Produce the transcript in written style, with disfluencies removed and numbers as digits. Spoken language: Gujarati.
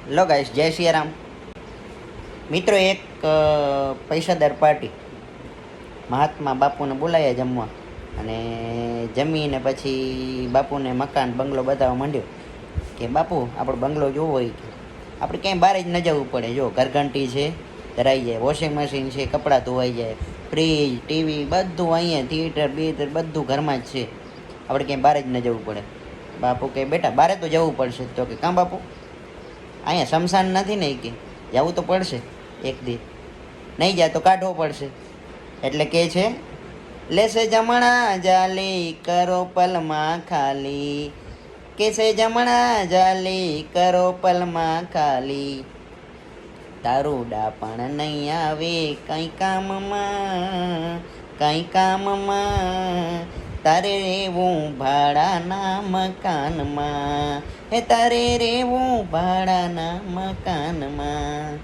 હેલો ગાઈસ, જય સિયારામ. મિત્રો, એક પૈસાદાર પાર્ટી મહાત્મા બાપુને બોલાયા જમવા, અને જમીને પછી બાપુને મકાન બંગલો બતાવવા માંડ્યો કે બાપુ આપણો બંગલો જોવો હોય કે આપણે ક્યાંય બહાર જ ન જવું પડે. જો ઘરઘંટી છે, ધરાઈ જાય, વોશિંગ મશીન છે, કપડાં ધોવાઈ જાય, ફ્રીજ, ટીવી બધું અહીંયા, થિયેટર બીએટર બધું ઘરમાં જ છે, આપણે ક્યાંય બહાર જ ન જવું પડે. બાપુ કે બેટા બારે તો જવું પડશે. તો કે કાં બાપુ, અહીંયા શમશાન નથી ને કે જવું તો પડશે એક દી, નહીં જાય તો કાઢવો પડશે. એટલે કે છે, લેશે જમણા જાલી કરો પલમાં ખાલી, કેસે જમણા જાલી કરો પલમાં ખાલી, તારુડા પણ નહીં આવે કંઈ કામમાં, કંઈ કામમાં, તારે રેવું ભાડાના મકાનમાં, હે તારે રેવું ભાડાના મકાનમાં.